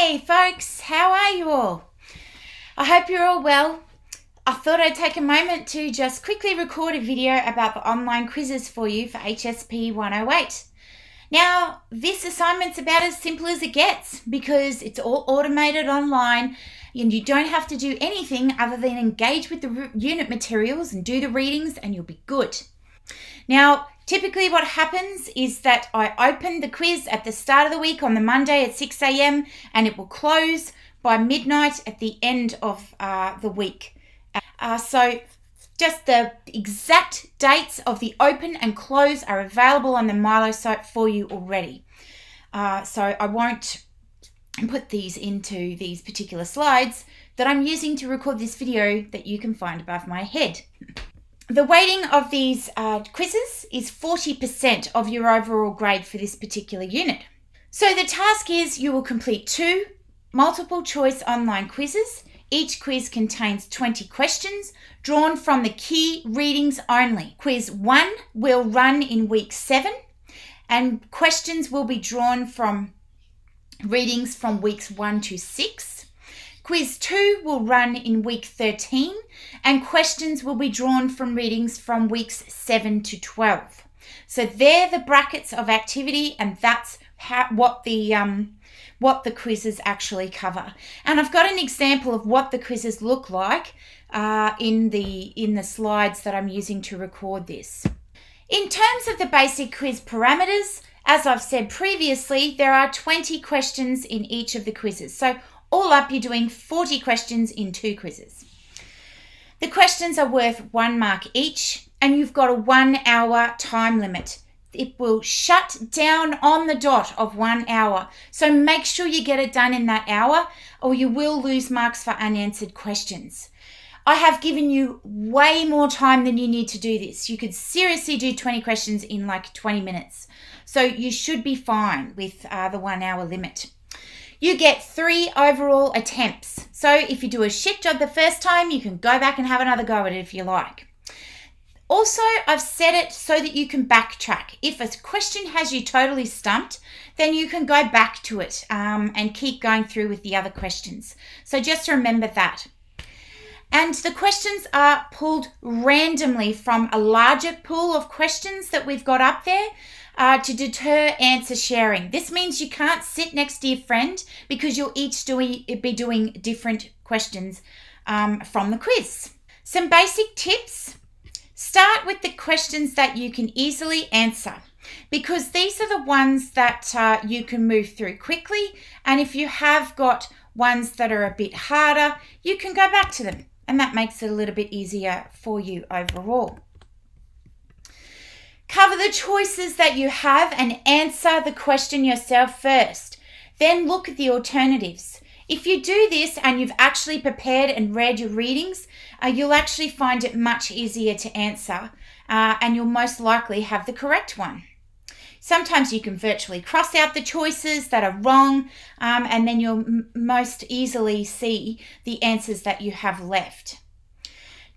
Hey folks, how are you all? I hope you're all well. I thought I'd take a moment to just quickly record a video about the online quizzes for you for HSP108. Now, this assignment's about as simple as it gets because it's all automated online and you don't have to do anything other than engage with the unit materials and do the readings and you'll be good. Now, typically what happens is that I open the quiz at the start of the week on the Monday at 6 a.m. and it will close by midnight at the end of the week. So just the exact dates of the open and close are available on the Milo site for you already. So I won't put these into these particular slides that I'm using to record this video that you can find above my head. The weighting of these quizzes is 40% of your overall grade for this particular unit. So the task is you will complete 2 multiple choice online quizzes. Each quiz contains 20 questions drawn from the key readings only. Quiz 1 will run in week 7 and questions will be drawn from readings from weeks 1 to 6. Quiz 2 will run in week 13 and questions will be drawn from readings from weeks 7 to 12. So they're the brackets of activity and that's what the quizzes actually cover. And I've got an example of what the quizzes look like in the slides that I'm using to record this. In terms of the basic quiz parameters, as I've said previously, there are 20 questions in each of the quizzes. So all up, you're doing 40 questions in 2 quizzes. The questions are worth 1 mark each, and you've got a 1 hour time limit. It will shut down on the dot of 1 hour. So make sure you get it done in that hour, or you will lose marks for unanswered questions. I have given you way more time than you need to do this. You could seriously do 20 questions in like 20 minutes. So you should be fine with the 1 hour limit. You get 3 overall attempts. So if you do a shit job the first time, you can go back and have another go at it if you like. Also, I've set it so that you can backtrack. If a question has you totally stumped, then you can go back to it and keep going through with the other questions. So just remember that. And the questions are pulled randomly from a larger pool of questions that we've got up there to deter answer sharing. This means you can't sit next to your friend because you'll each be doing different questions from the quiz. Some basic tips. Start with the questions that you can easily answer because these are the ones that you can move through quickly. And if you have got ones that are a bit harder, you can go back to them. And that makes it a little bit easier for you overall. Cover the choices that you have and answer the question yourself first. Then look at the alternatives. If you do this and you've actually prepared and read your readings, you'll actually find it much easier to answer and you'll most likely have the correct one. Sometimes you can virtually cross out the choices that are wrong and then you'll most easily see the answers that you have left.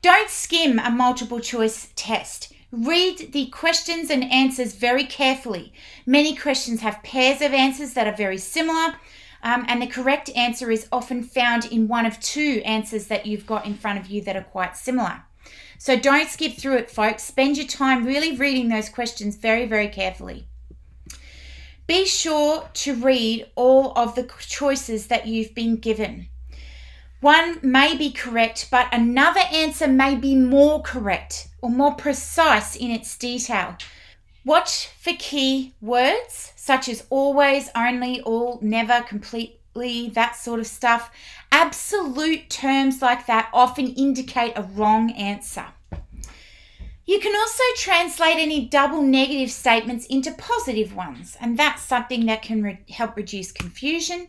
Don't skim a multiple choice test. Read the questions and answers very carefully. Many questions have pairs of answers that are very similar and the correct answer is often found in one of 2 answers that you've got in front of you that are quite similar. So don't skip through it, folks. Spend your time really reading those questions very, very carefully. Be sure to read all of the choices that you've been given. One may be correct, but another answer may be more correct or more precise in its detail. Watch for key words such as always, only, all, never, completely, that sort of stuff. Absolute terms like that often indicate a wrong answer. You can also translate any double negative statements into positive ones, and that's something that can help reduce confusion.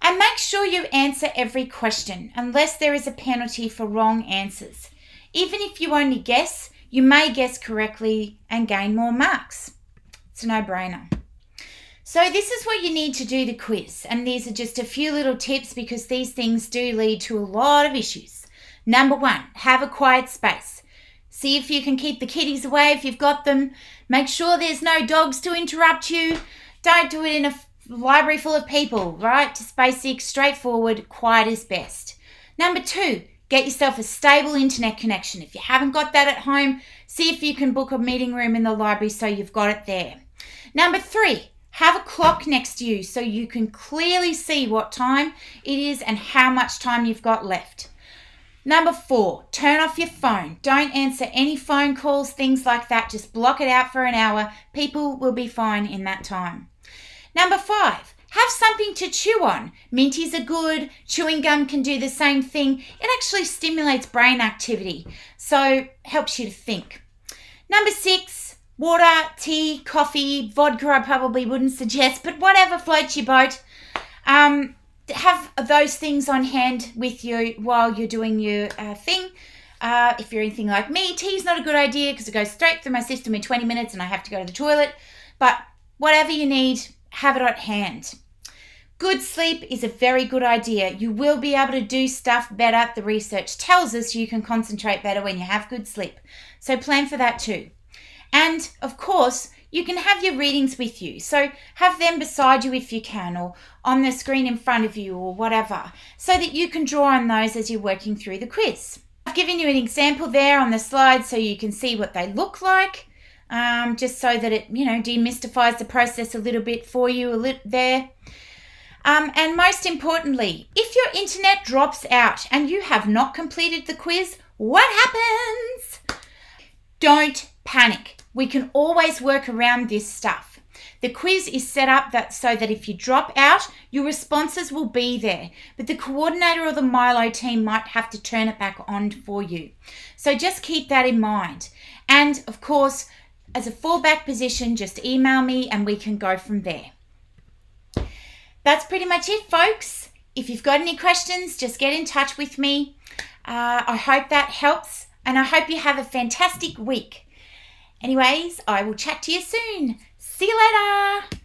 And make sure you answer every question, unless there is a penalty for wrong answers. Even if you only guess, you may guess correctly and gain more marks. It's a no-brainer. So this is what you need to do the quiz, and these are just a few little tips because these things do lead to a lot of issues. Number 1, have a quiet space. See if you can keep the kitties away if you've got them. Make sure there's no dogs to interrupt you. Don't do it in a library full of people, right? Just basic, straightforward, quiet is best. Number 2, get yourself a stable internet connection. If you haven't got that at home, see if you can book a meeting room in the library so you've got it there. Number 3, have a clock next to you so you can clearly see what time it is and how much time you've got left. Number 4, turn off your phone. Don't answer any phone calls, things like that. Just block it out for an hour. People will be fine in that time. Number 5, have something to chew on. Minties are good. Chewing gum can do the same thing. It actually stimulates brain activity, so helps you to think. Number 6, water, tea, coffee, vodka I probably wouldn't suggest, but whatever floats your boat. Have those things on hand with you while you're doing your thing. If you're anything like me, tea's not a good idea because it goes straight through my system in 20 minutes and I have to go to the toilet. But whatever you need, have it at hand. Good sleep is a very good idea. You will be able to do stuff better. The research tells us you can concentrate better when you have good sleep. So plan for that too. And of course, you can have your readings with you. So have them beside you if you can, or on the screen in front of you, or whatever, so that you can draw on those as you're working through the quiz. I've given you an example there on the slide so you can see what they look like, just so that it, demystifies the process a little bit for you there. And most importantly, if your internet drops out and you have not completed the quiz, what happens? Don't panic. We can always work around this stuff. The quiz is set up so that if you drop out, your responses will be there, but the coordinator or the Milo team might have to turn it back on for you. So just keep that in mind. And of course, as a fallback position, just email me and we can go from there. That's pretty much it, folks. If you've got any questions, just get in touch with me. I hope that helps, and I hope you have a fantastic week. Anyways, I will chat to you soon. See you later.